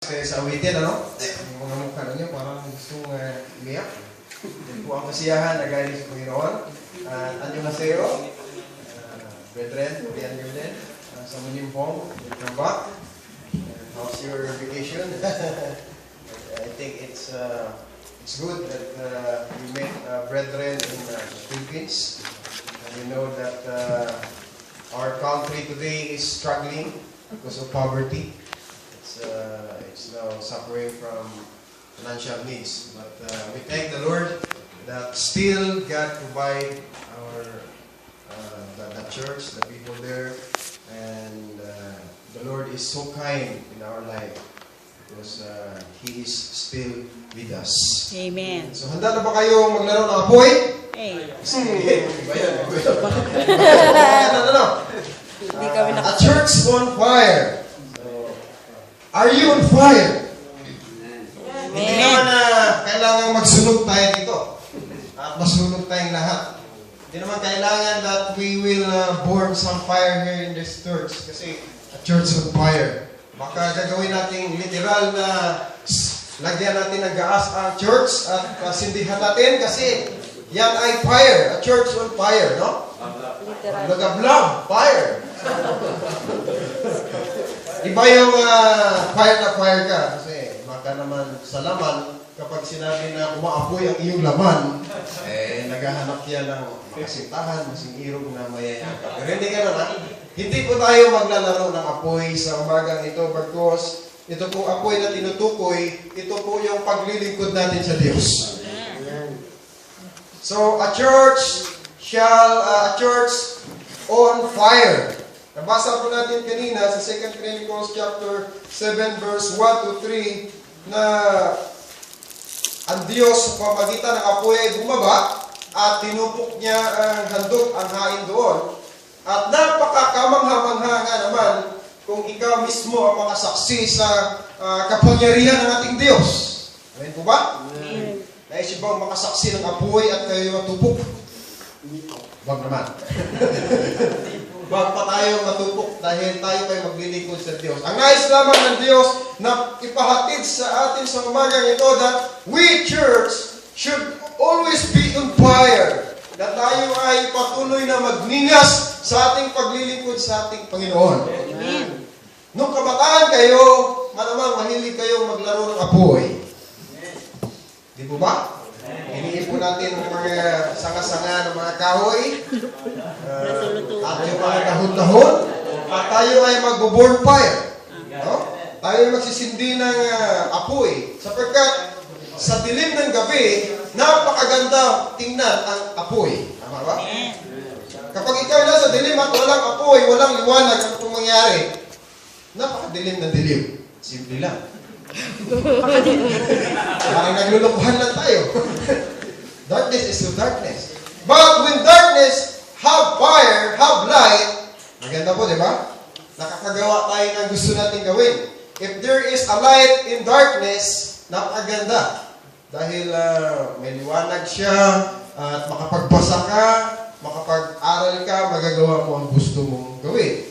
Sa awitin, ano? Yung mga mukha ninyo, parang gustong umiyak. Yan po ang kasiyahan na galing sa Panginoon. Anyo na sa'yo, brethren, Korean brethren, sa munyong home, welcome back. How's your vacation? I think it's good that we met brethren in the Philippines. And we know that our country today is struggling because of poverty. It's now suffering from financial needs. But we thank the Lord that still God provide our the church, the people there, and the Lord is so kind in our life because He is still with us. Amen. So handa na ba kayo maglaro ng apoy? Hey. Sige. Hindi kami A church on fire. Are you on fire? Hindi naman kailangan magsunog tayo dito. At masunog tayong lahat. Hindi naman kailangan that we will burn some fire here in this church. Kasi a church on fire. Baka gagawin natin literal na lagyan natin ng gaas ang church at sindihan natin kasi yan ay fire. A church on fire, no? Lagablag, fire. Iba yung fire na fire ka. Kasi baka naman sa laman, kapag sinabi na umaapoy ang iyong laman, naghahanap yan ng makasintahan, masingirog na mayayaka. Pero hindi ka naman. Hindi po tayo maglalaro ng apoy sa umagang ito because ito po apoy na tinutukoy, ito po yung paglilingkod natin sa Diyos. So, a church on fire. Nabasa po natin kanina sa 2 Chronicles chapter 7 verse 1 to 3 na ang Diyos sa pamagitan ng apoy ay bumaba at tinupok niya ang handog, ang hain doon. At napakakamangha-mangha nga naman kung ikaw mismo ang makasaksi sa kapangyarihan ng ating Diyos. Amen po ba? Amen. Naisip ba makasaksi ng apoy at kayo matupok? Wag naman. Wag pa tayo matupok dahil tayo kayo maglilingkod sa Diyos. Ang nais lamang ng Diyos na ipahatid sa atin sa umagang ito that we church should always be on fire. Na tayo ay patuloy na magningas sa ating paglilingkod sa ating Panginoon. Amen. Nung kabataan kayo, malamang mahilig kayong maglaro ng apoy. Di po ba? Iniipon natin ng mga sanga-sanga ng mga kahoy. At yung mga dahon-dahon. At tayo ay mag-burn fire. No? Tayo ay magsisindi ng apoy. Sapagkat sa dilim ng gabi, napakaganda tingnan ang apoy. Tama ba? Kapag ikaw nasa dilim at walang apoy, walang liwanag, ano itong mangyari? Napakadilim na dilim. Simple lang. Parang naglulukuhan lang tayo. Darkness is still darkness. But when darkness have fire, have light, maganda po, di ba? Nakakagawa tayo ng gusto natin gawin. If there is a light in darkness, napakaganda. Dahil may liwanag siya, at makapagbasa ka, makapag-aral ka, magagawa mo ang gusto mong gawin.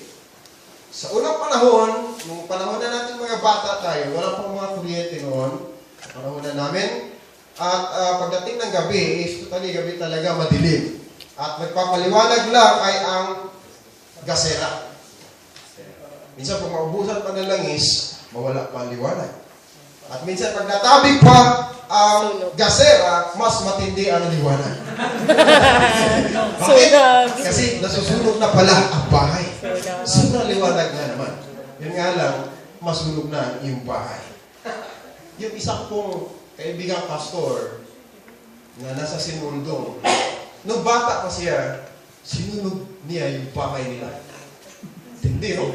Sa unang panahon, nung panahon na natin mga bata tayo, wala pang mga kuryente noon, panahon na namin, at pagdating ng gabi, totally gabi talaga madilim. At magpapaliwanag lang ay ang gasera. Minsan pag maubusan pa ng langis, mawala pa ang liwanag. At minsan pag natabig pa ang gasera, mas matindi ang liwanag. Bakit? Kasi nasusunog na pala ang bahay. Sobrang liwanag na naman. Yun nga lang, masunog na yung bahay. Yung isa kong kaibigang pastor na nasa Sinundong, nung bata pa siya, sinunog niya yung bahay nila. Tindi, no?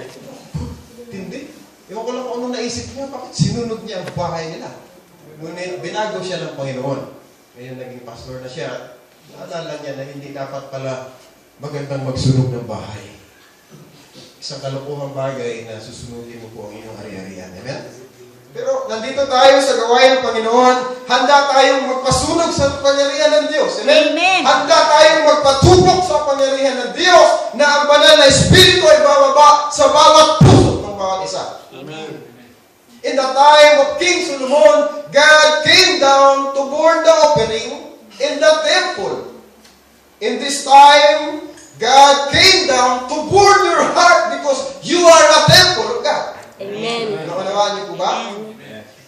Tindi. Ewan ko lang kung ano naisip niya, bakit sinunog niya ang bahay nila? Ngunit binago siya ng Panginoon. Ngayon naging pastor na siya. Naalala niya na hindi dapat pala magandang magsunog ng bahay. Isang kalokohang bagay na susunugin mo po ang inyong hari-harian. Amen? Pero nandito tayo sa gawain ng Panginoon, handa tayong magpasunog sa pangyarihan ng Diyos. Amen? Amen. Handa tayong magpatupok sa pangyarihan ng Diyos na ang banal na Espiritu ay bababa sa bawat puso ng bawat isa. Amen. In the time of King Solomon, God came down to burn the offering in the temple. In this time, God came down to burn your heart because you are a temple of God. Amen. Nakunawaan niyo po ba?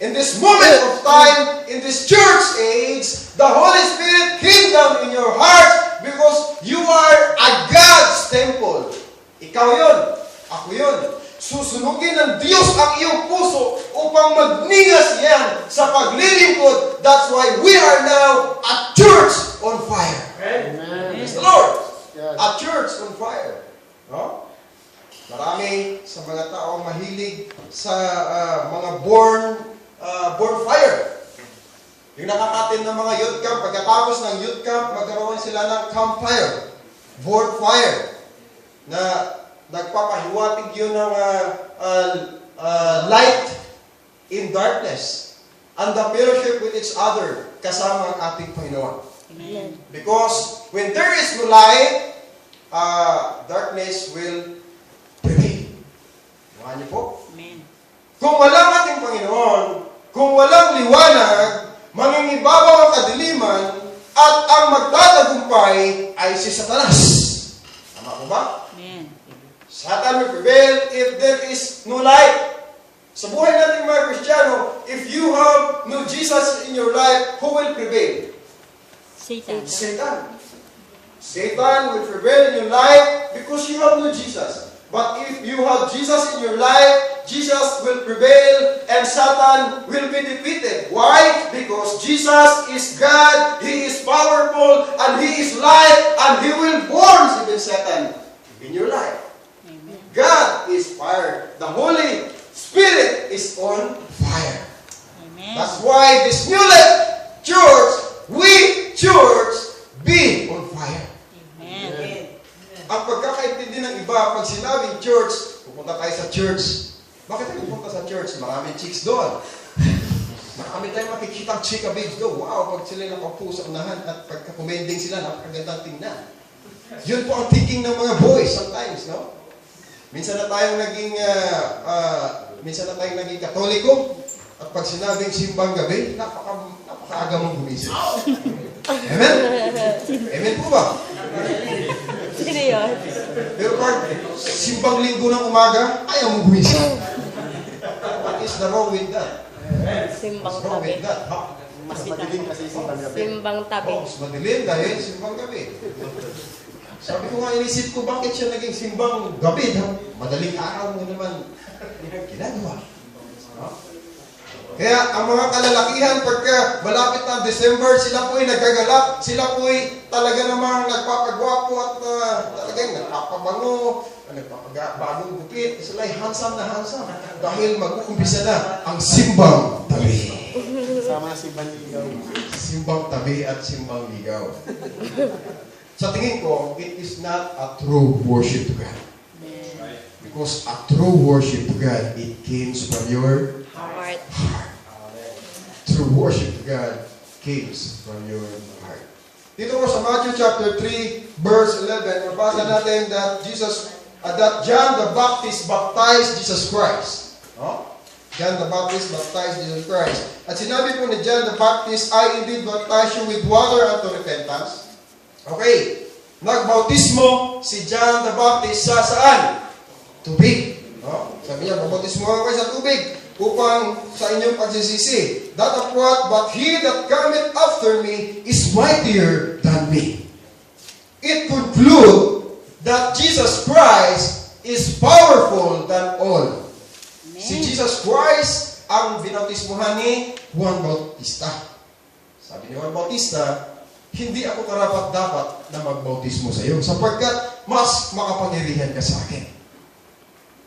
In this moment of time, in this church age, the Holy Spirit came down in your heart because you are a God's temple. Ikaw yun. Ako yun. Susunugin ng Diyos ang iyong puso upang magningas yan sa paglilingkod. That's why we are now a church on fire. Praise the Lord. A church on fire. No? Marami sa mga taong mahilig sa mga born fire. Yung nakakatin ng mga youth camp, pagkatapos ng youth camp, magkaroon sila ng campfire. Born fire. Na nagpapahiwatig yun ng light in darkness. And the fellowship with each other kasama ang ating Panginoon. Amen. Because when there is no light, darkness will prevail. Mga niyo po? Amen. Kung walang ating Panginoon, kung walang liwanag, mangingibabaw ang kadiliman, at ang magtatagumpay ay si Satanas. Tama po ba? Amen. Satan will prevail if there is no light. Sa buhay natin mga Kristiyano, if you have no Jesus in your life, who will prevail? Satan. Satan. Satan will prevail in your life because you have no Jesus. But if you have Jesus in your life, Jesus will prevail and Satan will be defeated. Why? Because Jesus is God, He is powerful, and He is light, and He will burn even Satan in your life. Amen. God is fire. The Holy Spirit is on fire. Amen. That's why this new life church, we church, be on fire. Amen. Ang pagkakaintindi ng iba, pag sinabing church, pupunta tayo sa church. Bakit tayo pupunta sa church? Maraming chicks doon. Marami tayong makikitang chika babes doon. Wow, pag sila nakaupo sa unahan at pagka-commending sila, napakagandang tingnan. Yun po ang thinking ng mga boys sometimes, no? Minsan na tayong naging Katoliko, at pag sinabing simbang gabi, napakaaga mong gumising. Amen? Amen po ba? Sino yun? Pero pag simbang linggo ng umaga, ayaw mong gumising. What is the wrong with that? Simbang What's wrong tabi. with that? Ha? Mas madilim kasi simbang gabi. Simbang tabi. Oh, mas madilim dahil simbang gabi. Sabi ko nga, inisip ko, bakit siya naging simbang gabi? Ha? Madaling araw mo naman ginagawa. No? Kaya ang mga kalalakihan, pagka malapit ng December, sila po'y nagagalak, sila po'y talaga namang nagpapagwapo at talagang nagpapabango, nagpapagabagong gupit, sila'y handsome na handsome. Dahil mag-uumpisa na ang simbang tabi. Sama si Banligaw. Simbang tabi at simbang ligaw. Sa tingin ko, it is not a true worship to God. Because a true worship to God, it comes from your Heart. heart. True worship to God comes from your heart. Dito po sa Matthew chapter 3, verse 11, mabasa natin that John the Baptist baptized Jesus Christ. No? John the Baptist baptized Jesus Christ. At sinabi po ni John the Baptist, I indeed baptize you with water unto repentance. Okay. Nagbautismo si John the Baptist sa saan? Tubig. No? Sabi niya, babautismo ako kayo sa tubig upang sa inyong pagsisisi. That of what? But he that cometh after me is mightier than me. It conclude that Jesus Christ is powerful than all. Amen. Si Jesus Christ ang binautismuhan ni Juan Bautista. Sabi ni Juan Bautista, hindi ako karapat-dapat na magbautismo sa iyo sapagkat mas makapangyarihan ka sa akin.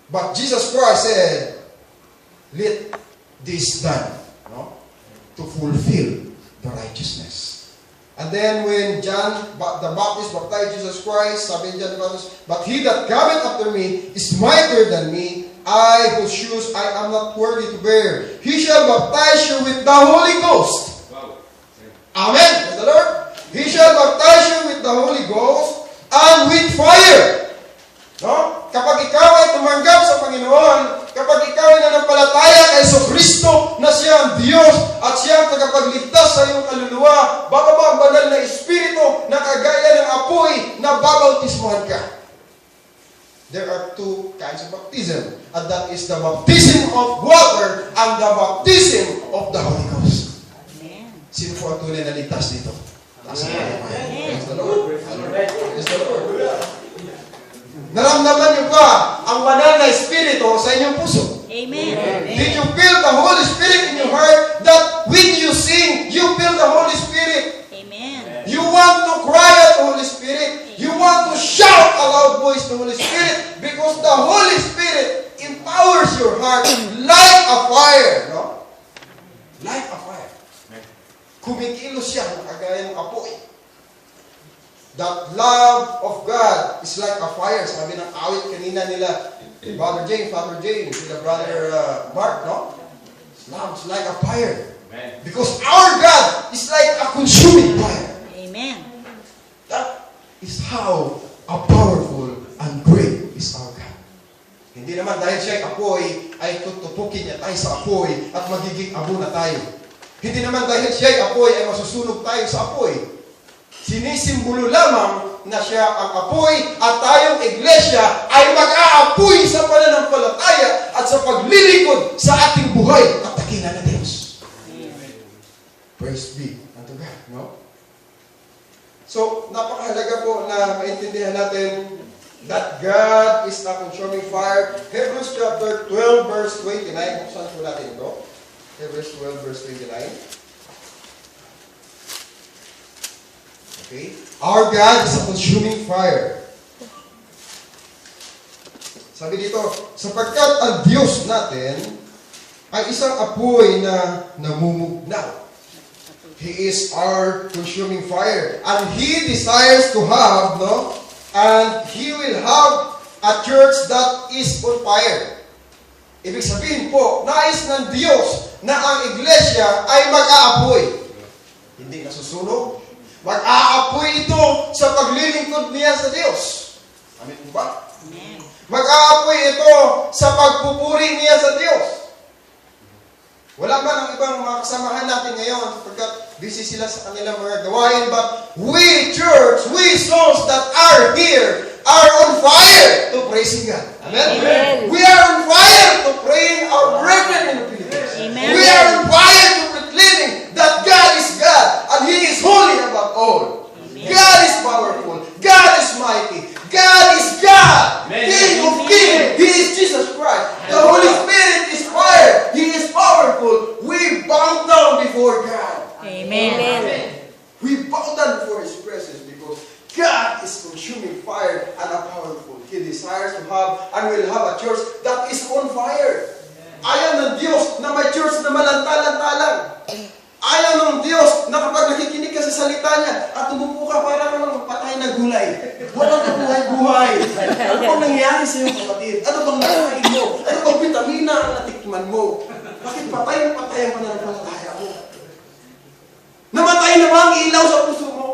But Jesus Christ said, let this done, no? To fulfill the righteousness. And then when John the Baptist baptized Jesus Christ, sabi ni John the Baptist, but he that cometh after me is mightier than me, I whose shoes I am not worthy to bear. He shall baptize you with the Holy Ghost. Wow. Amen. Praise the Lord. He shall baptize you with the Holy Ghost and with fire. No? kapag ikaw ay tumanggap sa Panginoon, kapag ikaw ay nanampalataya kay Jesucristo na siya ang Diyos at siya ang tagapagligtas sa iyong kaluluwa, bababa ang banal na Espiritu na kagaya ng apoy na babautismuhan ka. There are two kinds of baptism, and that is the baptism of water and the baptism of the Holy Ghost. Amen. Sino po ang tunay na ligtas dito? Praise the Lord. Praise the Lord. Naramdaman niyo ba ang banal na Espiritu sa inyong puso? Amen. Did you feel the Holy Spirit in your heart that when you sing, you feel the Holy Spirit? Amen. You want to cry at the Holy Spirit. You want to shout a loud voice to the Holy Spirit because the Holy Spirit empowers your heart like a fire. No? Like a fire. Kumikilos siya ng kagaya ng apoy. That love of God is like a fire. Sabi ng awit kanina nila, Brother James, Father James, sila Brother Mark, no? Love is like a fire. Because our God is like a consuming fire. Amen. That is how a powerful and great is our God. Hindi naman dahil siya ay apoy, ay tutupukin niya tayo sa apoy at magiging abo na tayo. Hindi naman dahil siya ay apoy, ay masusunog tayo sa apoy. Sinisimbolo lamang na siya ang apoy at tayong iglesia ay mag-aapoy sa pananampalataya at sa paglilingkod sa ating buhay at dakila na Diyos. Praise be unto God, no? So, napakahalaga po na maintindihan natin that God is a consuming fire. Hebrews chapter 12 verse 29. Saan po natin ito? Hebrews 12 verse 29. Okay? Our God is a consuming fire. Sabi dito, sapagkat ang Diyos natin ay isang apoy na namumugnaw. He is our consuming fire. And He desires to have, no? And He will have a church that is on fire. Ibig sabihin po, nais ng Diyos na ang iglesia ay mag-aapoy. Hindi nasusunog. Mag-aapoy ito sa paglilingkod niya sa Diyos. Amin po ba? Amen. Mag-aapoy ito sa pagpupuri niya sa Diyos. Wala man ang ibang mga kasamahan natin ngayon sapagkat busy sila sa kanilang mga gawain, but we church, we souls that are here are on fire to praising God. Amen? Amen. We are on fire to praying our brethren in the Philippines. Amen. We are on fire to proclaiming that God is God and He is holy above all. Amen. God is powerful. God is mighty. God is God. Amen. King of kings. He is Jesus Christ. The Holy Spirit is fire. He is powerful. We bow down before God. Amen. We bow down before His presence because God is consuming fire and a powerful. He desires to have and will have a church that is on fire. Ayaw ng Diyos na may church na malantalang-talang. Ayaw ng Diyos na kapag nakikinig ka sa salita niya at tumupo ka para kang patay na gulay. Walang kabuhay-buhay. Ano bang nangyari sa iyong kapatid? Ano bang nakain mo? Ano bang vitamina ang natikman mo? Bakit patay ang pananampalataya mo? Namatay na ba ang ilaw sa puso mo?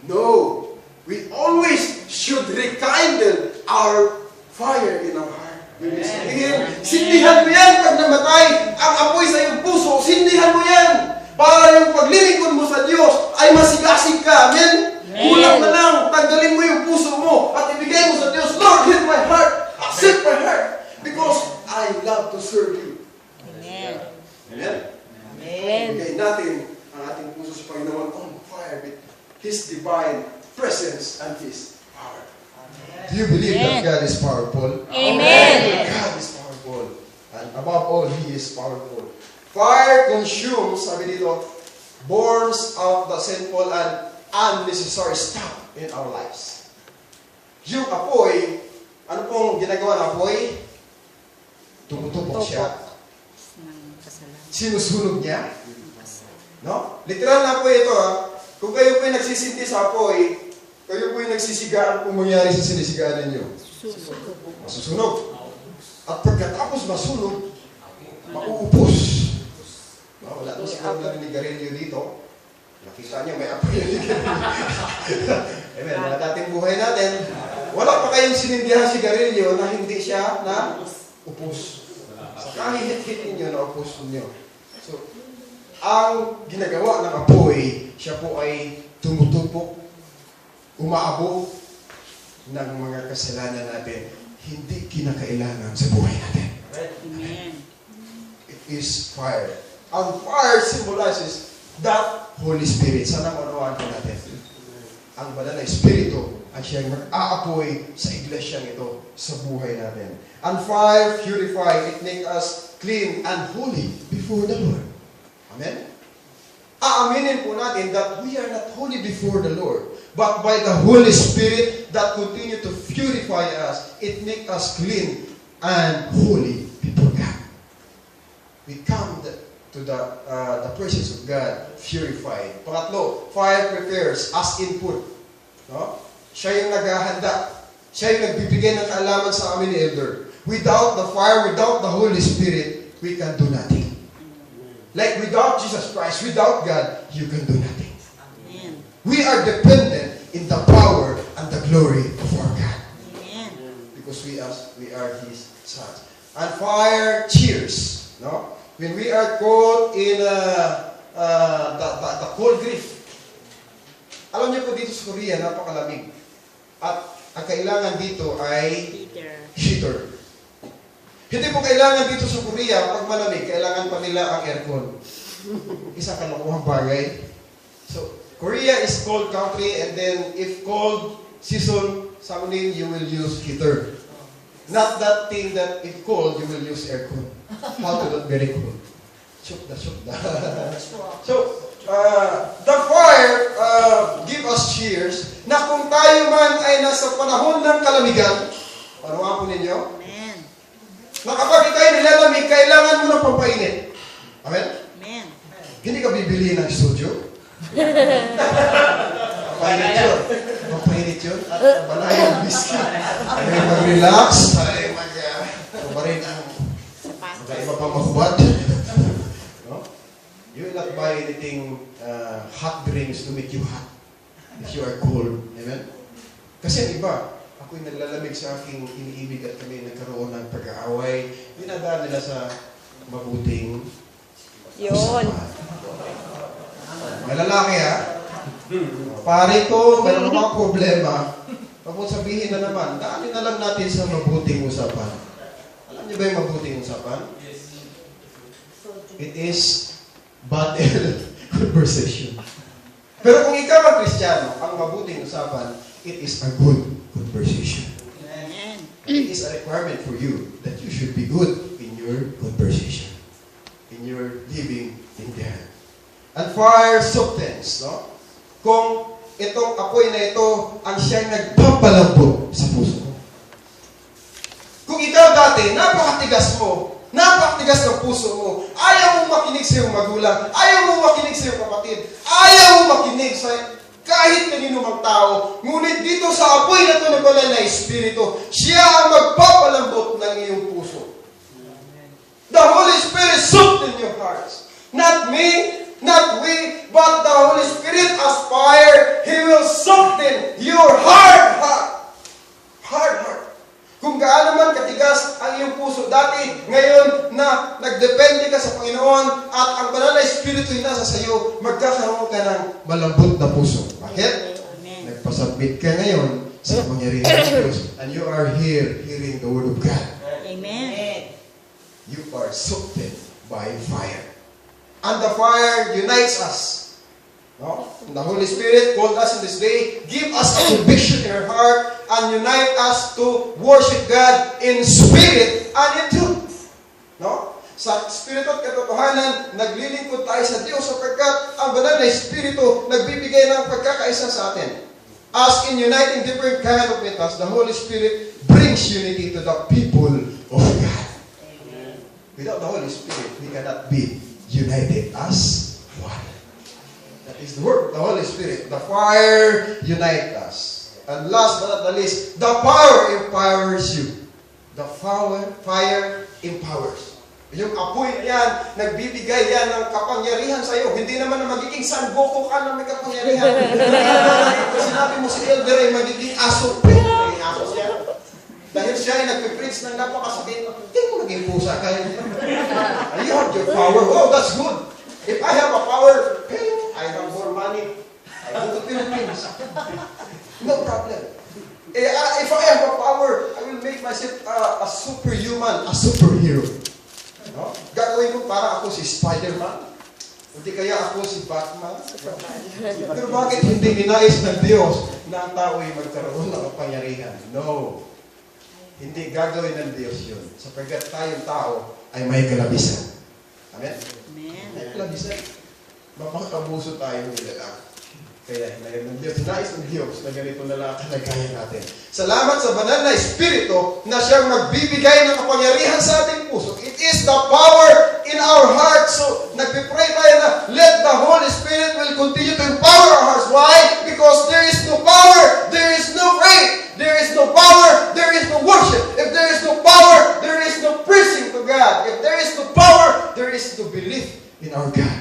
No. We always should rekindle our fire in our heart. Sindihan mo yan pag namatay ang apoy sa iyong puso. Sindihan mo yan para yung paglilingkod mo sa Diyos ay masigasig ka. Amen? Kulang na lang. Tanggalin mo yung puso mo at ibigay mo sa Diyos, Lord, hear my heart. Accept my heart because I love to serve you. Amen. Amen? Amen. Ibigay natin ang ating puso sa Panginoon on fire with His divine presence and His power. Do you believe that God is powerful? Amen. God is powerful. And above all, He is powerful. Fire consumes, sabi dito, burns out the sinful and unnecessary stuff in our lives. Yung apoy, ano pong ginagawa ng apoy? Tumutupok siya. Ng kasalanan. Sinusunog niya. No? Literal na apoy ito, ha? Kung kayo po'y nagsisinti sa apoy, kayo po'y nagsisigaan kung mangyari sa sinisigaan ninyo. Masusunog. At pagkatapos masunog, mauupos. No, wala na siguro na nigarilyo dito. Nakita niyo, may apoy na nigarilyo. Amen. Mga dating buhay natin, Wala pa kayong sinindihan sigarilyo na hindi siya na upos. Kahit-hit ninyo na upos ninyo. So, ang ginagawa ng apoy, siya po ay tumutupok, umaabot ng mga kasalanan natin, hindi kinakailangan sa buhay natin. Amen. It is fire. Ang fire symbolizes that Holy Spirit. Sana maunawaan po natin. Ang banal na Espiritu ang siyang mag-aapoy sa iglesyang ito, sa buhay natin. And fire purify, it make us clean and holy before the Lord. Amen? Aaminin po natin that we are not holy before the Lord, but by the Holy Spirit that continue to purify us, it make us clean and holy before God. We come to the presence of God purified. Pangatlo, fire prepares as input. No? Siya yung naghahanda. Siya yung nagbibigay ng kaalaman sa amin ni Elder. Without the fire, without the Holy Spirit, we can do nothing. Like without Jesus Christ, without God, you can do nothing. Amen. We are dependent in the power and the glory of our God. Amen. Because we are His sons. And fire cheers. No? When we are caught in the cold grief, alam niyo po dito sa Korea, napakalamig. At ang kailangan dito ay Peter. heater. Hindi po kailangan dito sa Korea, pag malamig, kailangan pa nila ang aircon. Isang kalokohang bagay. So, Korea is cold country, and then if cold season, someday you will use heater. Not that thing that if cold, you will use aircon. How to not very cold. Shukda. So, the fire give us cheers na kung tayo man ay nasa panahon ng kalamigan, panuha po ninyo, Amen. na kapag ikaw'y nilalamig, kailangan mo ng pampainit. Amen? Amen. Hindi ka bibili ng studio. Pampainit yun. Pampainit yun. At balayang whiskey. Ay mag-relax. Ay mag-barin ang iba pang mahubad. No? You will not buy anything hot drinks to make you hot if you are cold. Amen? Kasi ang iba, ako'y naglalamig sa aking iniibig at kami nagkaroon ng pag-aaway. Dinadaan nila sa mabuting Yun. usapan. May lalaki ha? Pare ko, mayroon mga problema. Huwag mong sabihin na naman, daanin na lang natin sa mabuting usapan. Alam niyo ba yung mabuting usapan? It is battle conversation. Pero kung ikaw ang Kristiyano, ang mabuting usapan, it is a good conversation. Amen. It is a requirement for you that you should be good in your conversation, in your living in God. And fire substance, no? Kung itong apoy na ito ang siyang nagpapalambot sa puso mo. Kung ikaw dati, napakatigas mo, napakatigas ng puso mo, ayaw mong makinig sa iyong magulang, ayaw mong makinig sa iyong kapatid, ayaw mong makinig sa kahit kanino mang tao, ngunit dito sa apoy na ito ng banal na Espiritu, siya ang magpapalambot ng iyong puso. The Holy Spirit soothes in your hearts. Not me, not we, but the Holy Spirit as fire, He will soften your hard heart. Hard heart. Kung gaano man katigas ang iyong puso dati, ngayon na nagdepende ka sa Panginoon at ang banal na Espiritu ay nasa sa iyo, magkakaroon ka ng malambot na puso. Bakit? Amen. Nagpasubmit ka ngayon sa pangyarihan ng Diyos and you are here hearing the Word of God. Amen. You are softened by fire. And the fire unites us. No? And the Holy Spirit called us in this day, give us a conviction in our heart, and unite us to worship God in spirit and in truth. No? Sa Espiritu at katotohanan, naglilingkod tayo sa Diyos sapagkat ang banal na Espiritu nagbibigay ng pagkakaisa sa atin. As in uniting different kind of methods, the Holy Spirit brings unity to the people of God. Amen. Without the Holy Spirit, we cannot be united as one. That is the work of the Holy Spirit. The fire unites us. And last but not the least, the power empowers you. The fire empowers. Yung apoy na yan, nagbibigay yan ng kapangyarihan sa iyo. Hindi naman na magiging sanboko ka na may kapangyarihan. Hindi naman na sinabi mo si Elder ay magiging aso. aso siya. Dahil siya ay nagpipreach ng napakasakit, hindi mo naging pusa kaya niya. You have your power. Oh, that's good. If I have a power, hey, I have more money. I go to Philippines. No problem. If I have a power, I will make myself a superhuman, a superhero. No? Gagawin ko para ako si Spider-Man. Hindi kaya ako si Batman. Pero bakit hindi ninais ng Diyos na ang tao ay magkaroon ng kapangyarihan? No. Hindi gagawin ng Diyos yun. Sapagkat tayong tao ay may kalabisan. Amen? Amen. May kalabisan. Mapakabuso tayo nila. Kaya hinayang ng Diyos. Nais ng Diyos na ganito na lang kalagayan natin. Salamat sa banal na Espiritu na siyang magbibigay ng kapangyarihan sa ating puso. It is the power in our hearts. So, nagpipray tayo na let the Holy Spirit will continue to empower our hearts. Why? Because there is no power, there is no faith. There is no power, there is no worship. If there is no power, there is no praising to God. If there is no power, there is no belief in our God.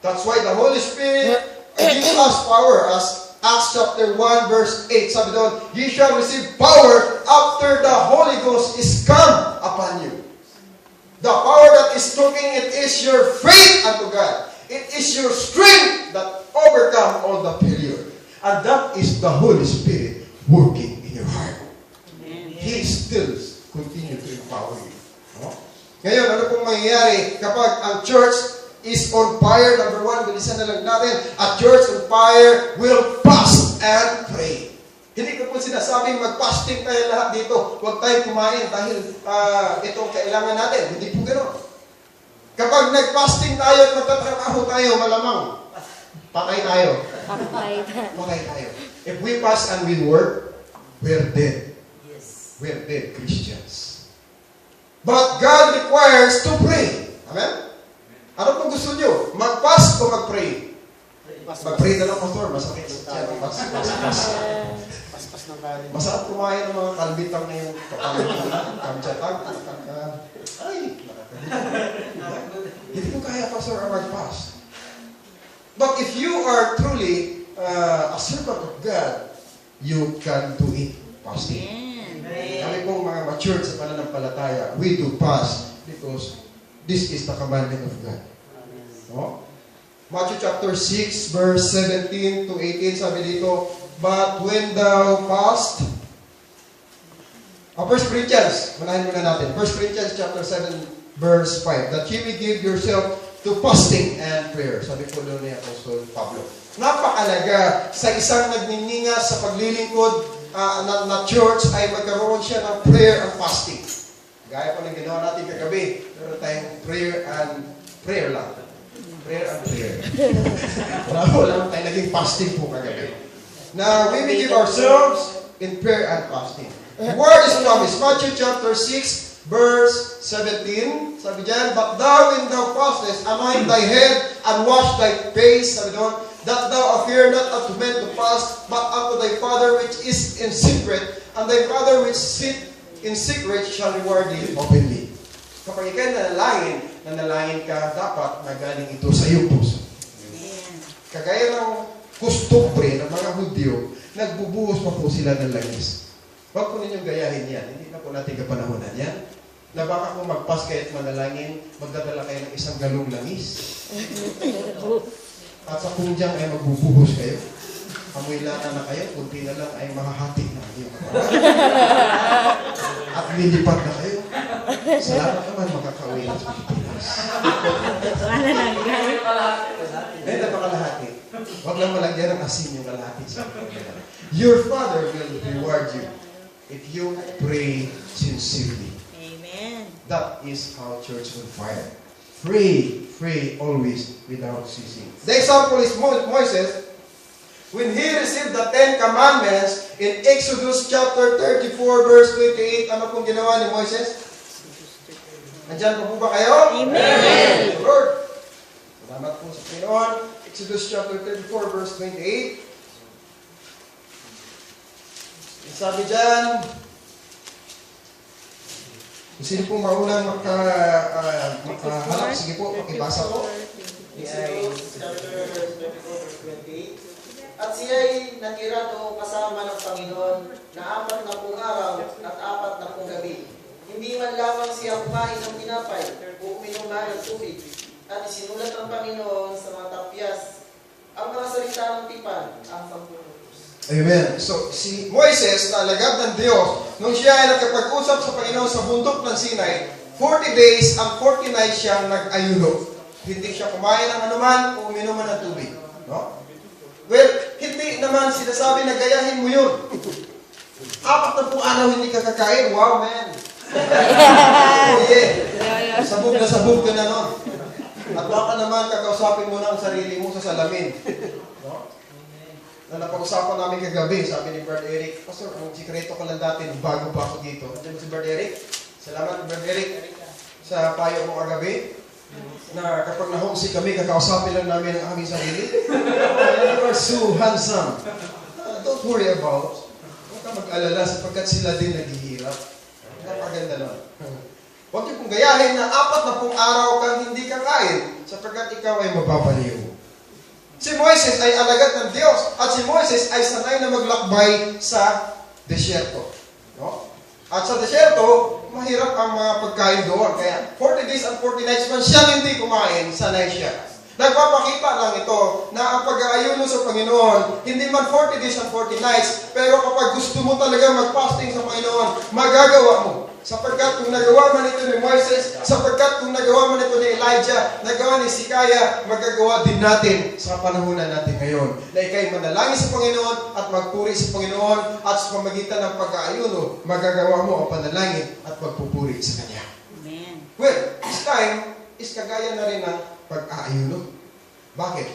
That's why the Holy Spirit gives us power. As Acts chapter 1 verse 8, sabi doon, ye shall receive power after the Holy Ghost is come upon you. The power that is talking, it is your faith unto God. It is your strength that overcome all the failure. And that is the Holy Spirit working in your heart. Amen. He still continue to empower you. No? Ngayon, ano pong mangyayari kapag ang church is on fire? Number one, bilisan na lang natin. A church on fire will fast and pray. Hindi ko po sinasabing mag-fasting tayo lahat dito. Huwag tayo kumain dahil ito ang kailangan natin. Hindi po gano'n. Kapag nag-fasting tayo at magtatrabaho tayo, malamang patay tayo. Patay tayo. If we fast and we work, we're dead. Yes. We're dead Christians. But God requires to pray. Amen? Ano pong gusto nyo? Mag-fast o mag-pray? Mag-pray na lang, Pastor. Masakit sa tiyan. Paspas ng kanin. Masarap kumain ng mga kalbitang na yung kamchatag. Ay, hindi ko kaya, Pastor, ang mag-fast. But if you are truly a servant of God, you can do it. Fasting. Amen. Kami pong mga matured sa pananampalataya, we do fast because this is the commandment of God. No? Matthew chapter 6, verse 17 to 18, sabi dito, but when thou fast, 1 Corinthians, manahin muna natin, 1 Corinthians chapter 7, verse 5, that ye may give yourself to fasting and prayer. Sabi po doon ni Apostol Pablo. Napakalaga sa isang nagnininga sa paglilingkod na church ay magkaroon siya ng prayer and fasting. Gaya po ng ginawa natin kagabi, meron tayong prayer lang. Prayer and prayer. Wala tayong naging fasting po kagabi. Now, we will give ourselves in prayer and fasting. The word is promised. Matthew chapter 6, verse 17. Sabi dyan, but thou when thou fastest, anoint thy head and wash thy face. Sabi doon, that thou appear not unto men to fast, but unto thy Father which is in secret, and thy Father which sit in secret shall reward thee openly. Kapag ikay nanalangin ka, dapat nagaling ito sa iyong puso. Kagaya ng kustumbre ng mga Hudyo, nagbubuhos pa po sila ng langis. Huwag po ninyong gayahin yan. Hindi na po natin kapanahonan yan. Na baka kung magpas kayo at manalangin, magdadala kayo ng isang galong langis. At sa kundyang ay magbubuhos kayo. Amoy lata na kayo, kunti na lang ay mahahati na kayo. At lilipat na kayo. Salamat naman makakauwi na sa Pilipinas. Wala lang, guys. Eh, napakalahati. Huwag lang malagyan ng asin yung kalahati sa Pilipinas. Your Father will reward you if you pray sincerely. Amen. That is how church will fire. Pray always without ceasing. The example is Moses. When he received the 10 Commandments in Exodus chapter 34 verse 28, ano pong ginawa ni Moises? Nandiyan po ba kayo? Amen. Lord. Salamat po sa Panginoon. Exodus chapter 34 verse 28. Sabi dyan, sino pong maunang makahalap? Sige po, makibasa po. Exodus chapter 24 verse 28. At siya'y natira doon kasama ng Panginoon na 40 araw at 40 gabi. Hindi man lamang siya kumain ng tinapay o uminom ng tubig. At isinulat ng Panginoon sa mga tapyas ang mga salita ng tipan, ang 10 utos. Amen. So, si Moises, na alagad ng Diyos, nung siya ay nakapag-usap sa Panginoon sa bundok ng Sinai, 40 days and 40 nights siyang nag-ayuno. Hindi siya kumain ng anuman o uminom ng tubig. No? Well, hindi naman sinasabi na gayahin mo yun. 40 araw hindi ka kakain. Wow, man. Oh, yeah. Sabog ka na nun. At baka naman kakausapin mo na ang sarili mo sa salamin. No? Na napag-usapan namin kagabi, sabi ni Brad Eric, Pastor, ang sikreto ko lang dati, bago pa ako dito. Andiyan si Brad Eric. Salamat, Brad Eric, sa payo mo kagabi. Na kapag na-homesick kami, kakausapin lang namin ang aming sarili. You are so handsome. Don't worry about. Huwag ka mag-alala sapagkat sila din naghihirap. Napaganda nun. Huwag niyo pong gayahin na 40 araw kang hindi kakain sapagkat ikaw ay mapapaliw. Si Moises ay alagad ng Diyos at si Moises ay sanay na maglakbay sa desyerto. No? At sa desyerto, mahirap ang mga pagkain doon. Kaya 40 days and 40 nights man siya hindi kumain, sanay siya. Nagpapakita lang ito na ang pag-aayuno sa Panginoon, hindi man 40 days and 40 nights, pero kapag gusto mo talaga mag-fasting sa Panginoon, magagawa mo. Sapagkat kung nagawa man ito ni Moises, sapagkat kung nagawa man ito ni Elijah, nagawa ni Sikaya, magagawa din natin sa panahonan natin ngayon. Na ikay manalangin sa Panginoon at magpuri sa Panginoon at sa pamagitan ng pag-aayuno, magagawa mo ang panalangin at magpupuri sa Kanya. Amen. Well, this time is kagaya na rin ng pag-aayuno. Bakit?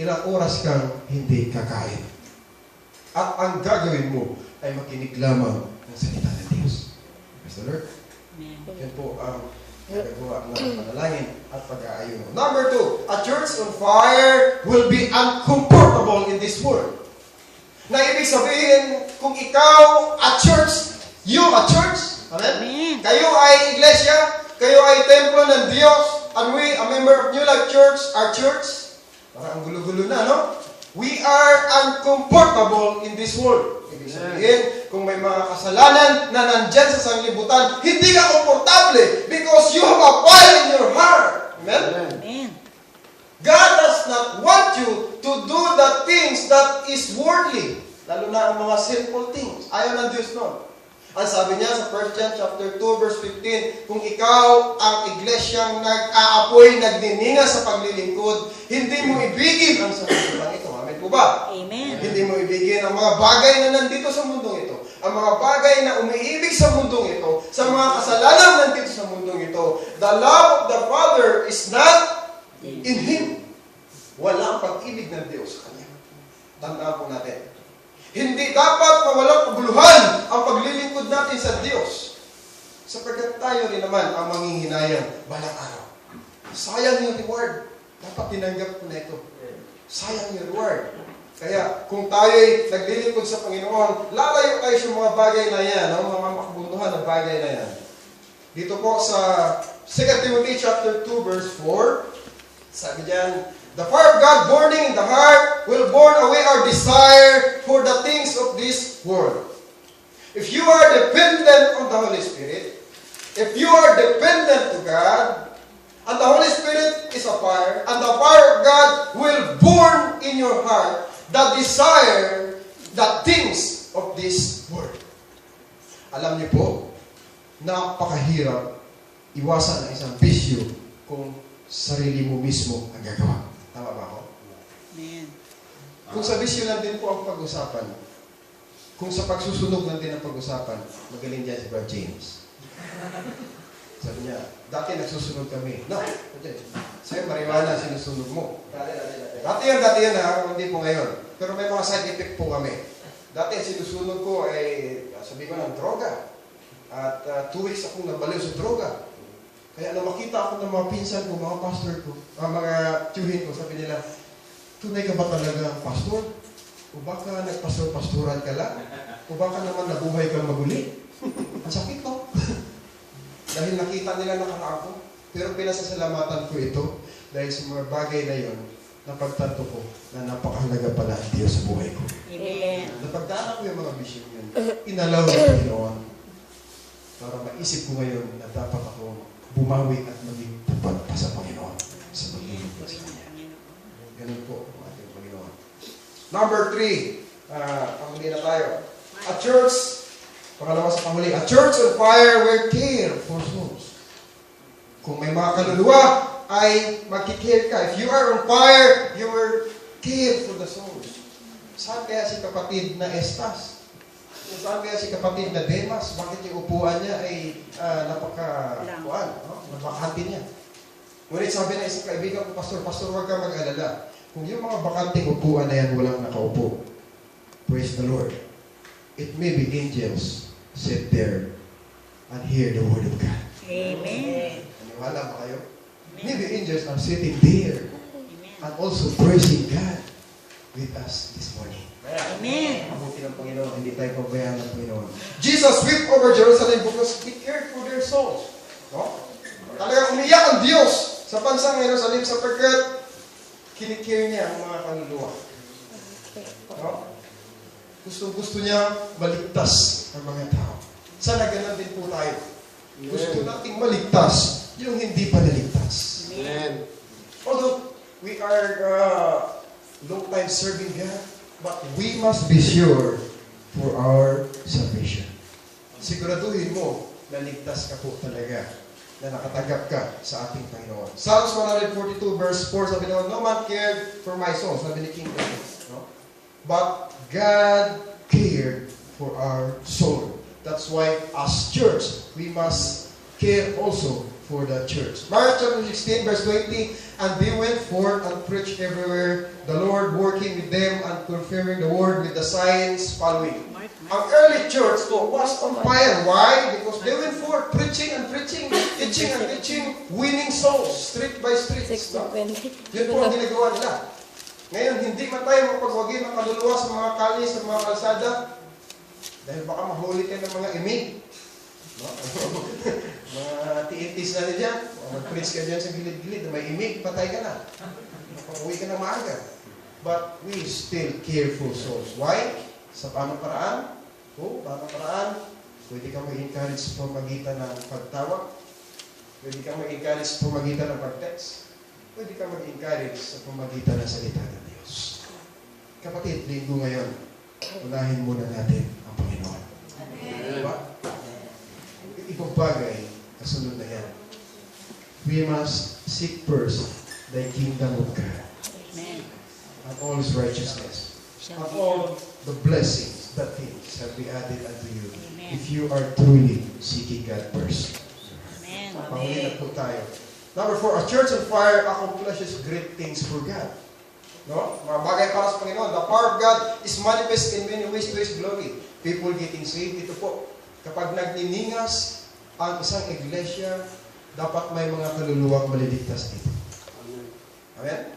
Ilang oras kang hindi kakain. At ang gagawin mo ay makinig lamang ng salita ng Diyos. Praise the Lord. Amen. Yan po ang nagagawa ng panalangin at pag-aayuno. Number 2, a church on fire will be uncomfortable in this world. Na ibig sabihin, kung ikaw a church, you a church, amen? Amen. Kayo ay iglesia, kayo ay templo ng Diyos, and we, a member of New Life Church, our church, parang ang gulo-gulo na, no? We are uncomfortable in this world. Ibig sabihin, kung may mga kasalanan na nandyan sa sanglibutan, hindi ka komportable because you have a fire in your heart. Amen? Amen. God does not want you to do the things that is worldly. Lalo na ang mga sinful things. Ayaw ng Diyos nun. Ang sabi niya sa 1 John chapter 2 verse 15, kung ikaw ang iglesyang nag-aapoy, nagnininga sa paglilingkod, hindi mo ibigin ang sanlibutan ito. Amen po ba? Amen. Hindi mo ibigin ang mga bagay na nandito sa mundong ito. Ang mga bagay na umiibig sa mundong ito, sa mga kasalanan nandito sa mundong ito. The love of the Father is not in Him. Wala ang pag-ibig ng Diyos sa Kanya. Tandaan po natin. Hindi dapat mawalang kabuluhan ang paglilingkod natin sa Diyos. Sapagkat tayo rin naman ang manghihinayang balang araw. Sayang yung reward. Dapat tinanggap ko na ito. Sayang yung reward. Kaya kung tayo'y naglilingkod sa Panginoon, lalayo tayo sa mga bagay na yan, no? Mga makabunduhan na bagay na yan. Dito po sa 2 Timothy chapter 2 verse 4, sabi diyan, the fire of God burning in the heart will burn away our desire for the things of this world. If you are dependent on the Holy Spirit, if you are dependent to God, and the Holy Spirit is a fire, and the fire of God will burn in your heart the desire, the things of this world. Alam niyo po, napakahirap iwasan ang isang bisyo kung sarili mo mismo ang gagawa. Tama ba ako? Amen. Kung sa bisyo lang din po ang pag-usapan, kung sa pagsusunog lang din ang pag-usapan, magaling dyan si Brad James. Sabi niya, dati nagsusunog kami. No, sa'yo marijuana sinusunog mo. Dati yan ha, hindi po ngayon. Pero may mga side effect po kami. Dati ang sinusunog ko ay, sabi ko ng droga. At 2 weeks akong nabaliw sa droga. Kaya nang makita ako ng mga pinsan ko, mga pastor ko, mga tiyuhin ko, sabi nila, tunay ka ba talaga pastor? O baka nagpastor-pastoran ka lang? O baka naman nabuhay kang maguli? Ang sakit no? Dahil nakita nila nakaraan ko. Pero pinasasalamatan ko ito dahil sa mga bagay na yon, napagtanto ko na napakahalaga pala ang Diyos sa buhay ko. Amen. Napagdaanan ko yung mga vision yun, inalaw ng Panginoon para maisip ko ngayon na dapat ako bumawi at maging tapat pa sa Panginoon sa paglilingkod sa Kanya. Ganun po ang ating Panginoon. Number 3, panghuli na tayo. A church, pangalawa sa panghuli, a church on fire will care for souls. Kung may mga kaluluwa, ay magkikare ka. If you are on fire, you will care for the souls. Saan kaya si kapatid na Estas? Saan kaya si kapatid na Demas? Bakit yung upuan niya ay napakahati niya? Ngunit sabi na isang kaibigan ko, Pastor, huwag kang mag-alala. Kung yung mga bakanting upuan na yan walang nakaupo, praise the Lord. It may be angels sit there and hear the word of God. Amen. Naniwala ba kayo? Maybe angels are sitting there and also praising God with us this morning. Amen. Mabuti ng Panginoon, hindi tayo pabayaan ng Panginoon. Jesus wept over Jerusalem because He cared for their souls. No? Talagang umiyak ang Diyos sa bansang Jerusalem sapagkat kinikare niya ang mga kaluluwa. No? Gusto niya maligtas ang mga tao. Sana ganun din po tayo. Gusto nating maligtas yung hindi pa naligtas. Amen. Although we are long time serving God, but we must be sure for our salvation. Siguraduhin mo na ligtas ka po talaga, na nakatanggap ka sa ating Panginoon. Psalms 142 verse 4 sabi naman, no man cared for my soul. Sabi ni King David. No? But God cared for our soul. That's why as church, we must care also for the church. Mark chapter 16 verse 20, and they went forth and preached everywhere, the Lord working with them and confirming the word with the signs following. Ang early church was on fire. Why? Because they went forth preaching and preaching, teaching and teaching, winning souls, street by street. No? Yun po ang ginagawa nila. Ngayon, hindi man tayo mapagwagi ng kaluluwa sa mga kalye, sa mga kalsada, dahil baka mahuli ka ng mga imig. No? Mga tiitis na rin dyan. Mag-preach ka dyan sa gilid-gilid. May imig, patay ka na. Uwi ka na maaga. But we still care for souls. Why? Sa paano paraan? Paano paraan? Pwede kang mag-encourage sa pamagitan ng pagtawag. Pwede kang mag-encourage sa pamagitan ng pag-text. Pwede kang mag-encourage sa pamagitan ng salita ng Diyos. Kapatid, linggo ngayon, unahin muna natin ang Panginoon. Diba? Ibang bagay, kasunod na yan. We must seek first the kingdom of God. Amen. And all His righteousness. And all the blessings that things shall be added unto you. Amen. If you are truly seeking God first. Amen. Panguli na po tayo. Number 4, a church on fire accomplishes great things for God. No? Mga bagay para sa Panginoon. The power of God is manifest in many ways to His glory. People getting saved. Ito po. Kapag nagniningas ang isang iglesia, dapat may mga kaluluwang maliligtas dito. Amen?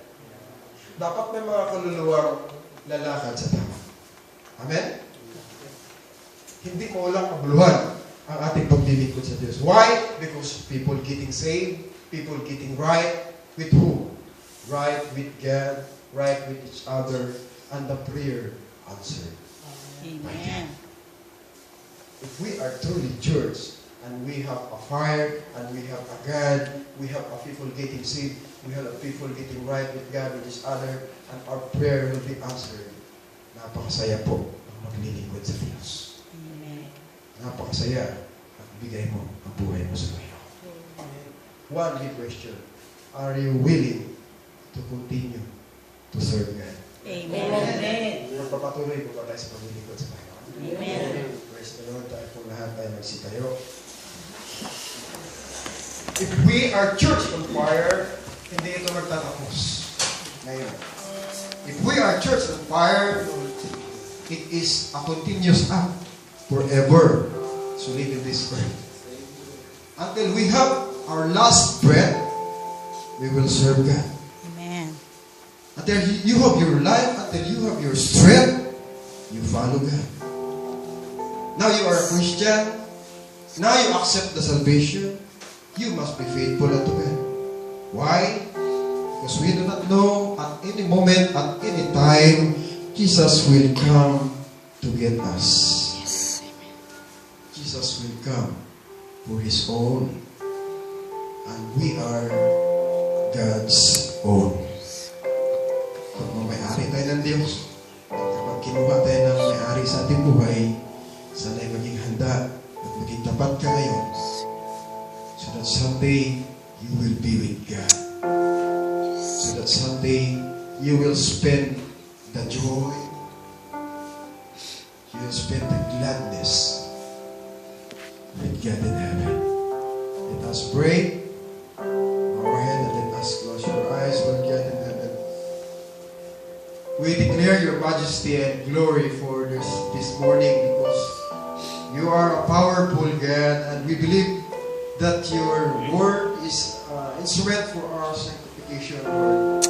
Dapat may mga kaluluwang lalakad sa tama. Amen? Hindi mo walang kabuluhan ang ating paglilingkod sa Diyos. Why? Because people getting saved, people getting right with who? Right with God, right with each other, and the prayer answered. Amen. If we are truly church, and we have a fire, and we have a God, we have a people getting saved, we have a people getting right with God, with each other, and our prayer will be answered. Napakasaya po ang maglilingkod sa Diyos. Amen. Napakasaya at bigay mo ang buhay mo sa Panginoon. One big question. Are you willing to continue to serve God? Amen. Magpapatuloy po ba tayo sa paglilingkod sa Panginoon? Amen. Praise the Lord. Tayo po lahat tayo magsitayo. If we are church on fire, hindi ito magtatapos. Ngayon. If we are church on fire, it is a continuous act forever to live in this earth. Until we have our last breath, we will serve God. Amen. Until you have your life, until you have your strength, you follow God. Now you are a Christian. Now you accept the salvation. You must be faithful unto God. Why? Because we do not know at any moment, at any time, Jesus will come to get us. Jesus will come for His own. And we are God's own. Kung may-ari tayo ng Diyos, kapag kinuha tayo ng may-ari sa ating buhay, sana'y maging handa at maging tapat ka ngayon so that someday you will be with God. So that someday you will spend the joy, you will spend the gladness with God in heaven. Let us pray. Go ahead and let us close your eyes, Lord God in heaven. We declare your majesty and glory for this morning because you are a powerful God, and we believe that your word is instrument for our sanctification, Lord.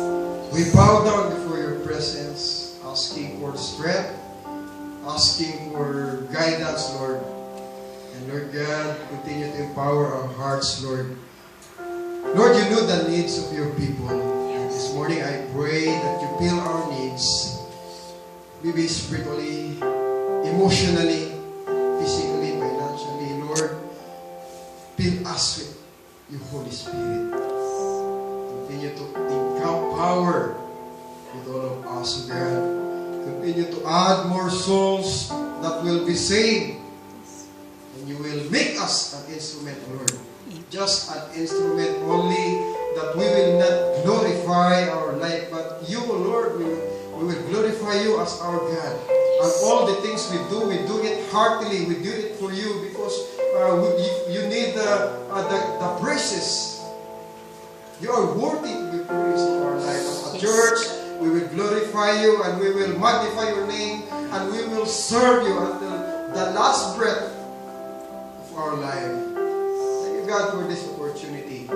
We bow down before your presence, asking for strength, asking for guidance, Lord. And Lord God, continue to empower our hearts, Lord. Lord, you know the needs of your people. And this morning I pray that you fill our needs, maybe spiritually, emotionally, physically, financially, Lord. Fill us with your Holy Spirit. Continue to empower with all of us, God. Continue to add more souls that will be saved. And you will make us an instrument, Lord. Just an instrument only, that we will not glorify our life, but you, Lord, we will glorify you as our God. And all the things we do it heartily. We do it for you because you need the praises. You are worthy to be praised in our life. As a church, we will glorify you and we will magnify your name and we will serve you until the last breath of our life. God, for this opportunity.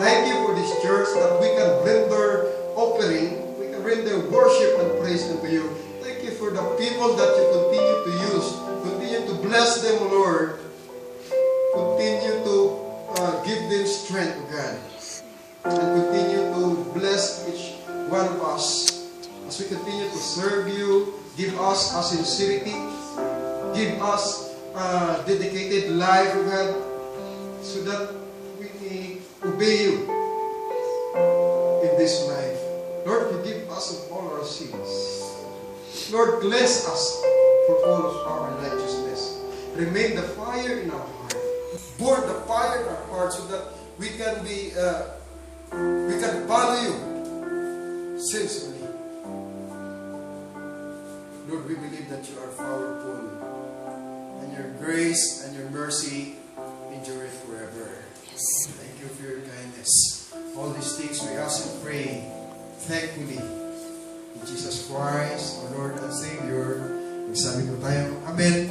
Thank you for this church that we can render offering, we can render worship and praise unto you. Thank you for the people that you continue to use. Continue to bless them, Lord. Continue to give them strength, God. And continue to bless each one of us as we continue to serve you. Give us a sincerity. Give us a dedicated life, God, so that we may obey you in this life. Lord, forgive us of all our sins. Lord, cleanse us for all of our unrighteousness. Remain the fire in our heart. Burn the fire in our heart so that we can follow you sincerely. Lord, we believe that you are powerful, and your grace and your mercy endure forever. Yes. Thank you for your kindness. All these things we ask and pray thankfully in Jesus Christ, our Lord and Savior. Magsabi po tayo, Amen.